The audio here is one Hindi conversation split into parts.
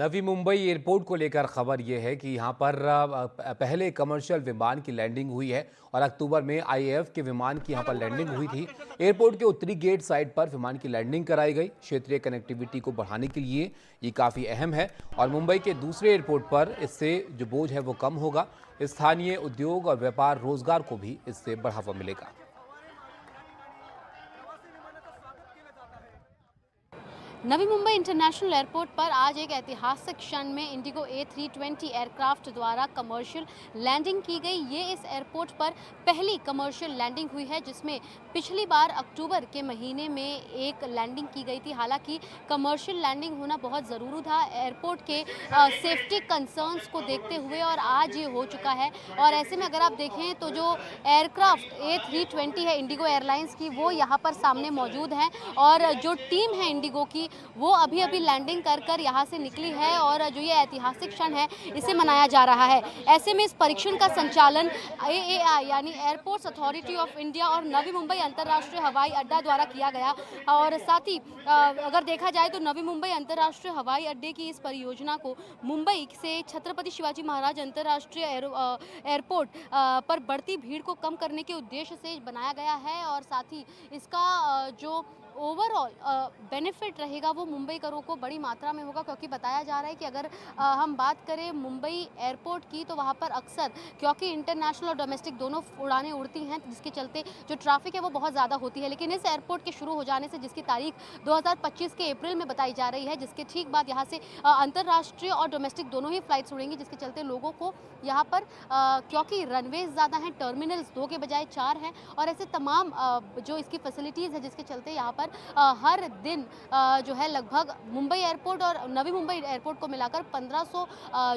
नवी मुंबई एयरपोर्ट को लेकर खबर यह है कि यहां पर पहले कमर्शियल विमान की लैंडिंग हुई है और अक्टूबर में आईएएफ के विमान की यहां पर लैंडिंग हुई थी। एयरपोर्ट के उत्तरी गेट साइड पर विमान की लैंडिंग कराई गई। क्षेत्रीय कनेक्टिविटी को बढ़ाने के लिए ये काफ़ी अहम है और मुंबई के दूसरे एयरपोर्ट पर इससे जो बोझ है वो कम होगा। स्थानीय उद्योग और व्यापार रोजगार को भी इससे बढ़ावा मिलेगा। नवी मुंबई इंटरनेशनल एयरपोर्ट पर आज एक ऐतिहासिक क्षण में इंडिगो A320 एयरक्राफ्ट द्वारा कमर्शियल लैंडिंग की गई। ये इस एयरपोर्ट पर पहली कमर्शियल लैंडिंग हुई है, जिसमें पिछली बार अक्टूबर के महीने में एक लैंडिंग की गई थी। हालांकि कमर्शियल लैंडिंग होना बहुत ज़रूरी था एयरपोर्ट के सेफ्टी कंसर्न्स को देखते हुए, और आज ये हो चुका है। और ऐसे में अगर आप देखें तो जो एयरक्राफ्ट A320 है इंडिगो एयरलाइंस की, वो यहाँ पर सामने मौजूद हैं और जो टीम है इंडिगो की वो अभी लैंडिंग कर यहाँ से निकली है और जो ये ऐतिहासिक क्षण है इसे मनाया जा रहा है। ऐसे में इस परीक्षण का संचालन AAI यानी एयरपोर्ट्स अथॉरिटी ऑफ इंडिया और नवी मुंबई अंतर्राष्ट्रीय हवाई अड्डा द्वारा किया गया। और साथ ही अगर देखा जाए तो नवी मुंबई अंतर्राष्ट्रीय हवाई अड्डे की इस परियोजना को मुंबई से छत्रपति शिवाजी महाराज अंतर्राष्ट्रीय एयरपोर्ट पर बढ़ती भीड़ को कम करने के उद्देश्य से बनाया गया है। और साथ ही इसका जो ओवरऑल बेनिफिट रहेगा वो मुंबई करों को बड़ी मात्रा में होगा, क्योंकि बताया जा रहा है कि अगर हम बात करें मुंबई एयरपोर्ट की तो वहाँ पर अक्सर क्योंकि इंटरनेशनल और डोमेस्टिक दोनों उड़ानें उड़ती हैं, जिसके चलते जो ट्रैफिक है वो बहुत ज़्यादा होती है। लेकिन इस एयरपोर्ट के शुरू हो जाने से, जिसकी तारीख 2025 के अप्रैल में बताई जा रही है, जिसके ठीक बाद यहाँ से अंतर्राष्ट्रीय और डोमेस्टिक दोनों ही फ्लाइट्स उड़ेंगी, जिसके चलते लोगों को यहाँ पर क्योंकि रनवेज ज़्यादा हैं, टर्मिनल्स 2 के बजाय 4 हैं और ऐसे तमाम जो इसकी फैसिलिटीज़ है, जिसके चलते यहाँ पर हर दिन जो है लगभग मुंबई एयरपोर्ट और नवी मुंबई एयरपोर्ट को मिलाकर 1500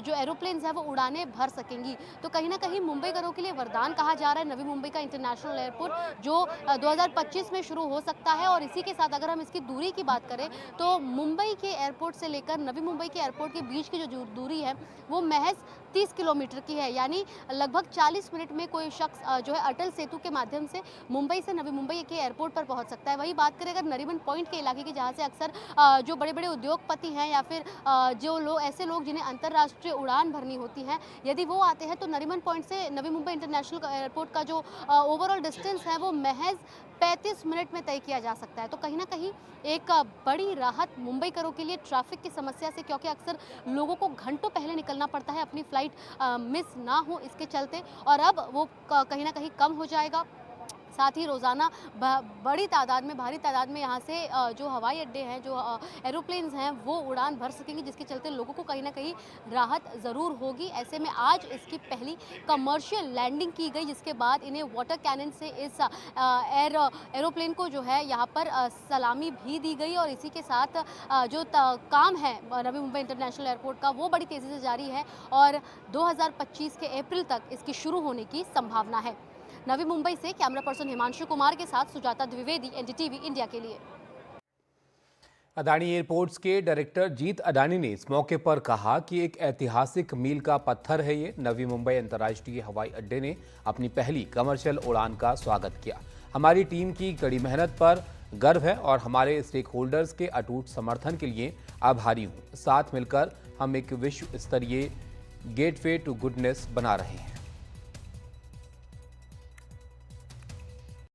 जो एरोप्लेन्स हैं वो उड़ानें भर सकेंगी। तो कहीं ना कहीं मुंबई करों के लिए वरदान कहा जा रहा है नवी मुंबई का इंटरनेशनल एयरपोर्ट, जो 2025 में शुरू हो सकता है। और इसी के साथ अगर हम इसकी दूरी की बात करें तो मुंबई के एयरपोर्ट से लेकर नवी मुंबई के एयरपोर्ट के बीच की जो दूरी है वो महज 30 किलोमीटर की है, यानी लगभग 40 मिनट में कोई शख्स जो है अटल सेतु के माध्यम से मुंबई से नवी मुंबई के एयरपोर्ट पर पहुंच सकता है। वही बात करें अगर नरीमन पॉइंट के इलाके की, जहां से अक्सर जो बड़े बड़े उद्योगपति हैं या फिर जो लोग ऐसे लोग जिन्हें अंतर्राष्ट्रीय उड़ान भरनी होती है, यदि वो आते हैं तो नरीमन पॉइंट से नवी मुंबई इंटरनेशनल एयरपोर्ट का जो ओवरऑल डिस्टेंस है वो महज 35 मिनट में तय किया जा सकता है। तो कहीं ना कहीं एक बड़ी राहत मुंबई करों के लिए ट्रैफिक की समस्या से, क्योंकि अक्सर लोगों को घंटों पहले निकलना पड़ता है अपनी फ्लाइट मिस ना हो इसके चलते, और अब वो कहीं ना कहीं कम हो जाएगा। साथ ही रोज़ाना बड़ी तादाद में, भारी तादाद में यहाँ से जो हवाई अड्डे हैं, जो एरोप्लेन्स हैं वो उड़ान भर सकेंगे, जिसके चलते लोगों को कहीं ना कहीं राहत ज़रूर होगी। ऐसे में आज इसकी पहली कमर्शियल लैंडिंग की गई, जिसके बाद इन्हें वाटर कैनन से इस एरोप्लेन को जो है यहाँ पर सलामी भी दी गई। और इसी के साथ जो काम है नवी मुंबई इंटरनेशनल एयरपोर्ट का वो बड़ी तेज़ी से जारी है और 2025 के अप्रैल तक इसकी शुरू होने की संभावना है। नवी मुंबई से कैमरा पर्सन हिमांशु कुमार के साथ सुजाता द्विवेदी, NDTV इंडिया के लिए। अदानी एयरपोर्ट्स के डायरेक्टर जीत अडानी ने इस मौके पर कहा कि एक ऐतिहासिक मील का पत्थर है ये। नवी मुंबई अंतर्राष्ट्रीय हवाई अड्डे ने अपनी पहली कमर्शियल उड़ान का स्वागत किया। हमारी टीम की कड़ी मेहनत पर गर्व है और हमारे स्टेक होल्डर्स के अटूट समर्थन के लिए आभारी हूँ। साथ मिलकर हम एक विश्व स्तरीय गेटवे टू गुडनेस बना रहे हैं।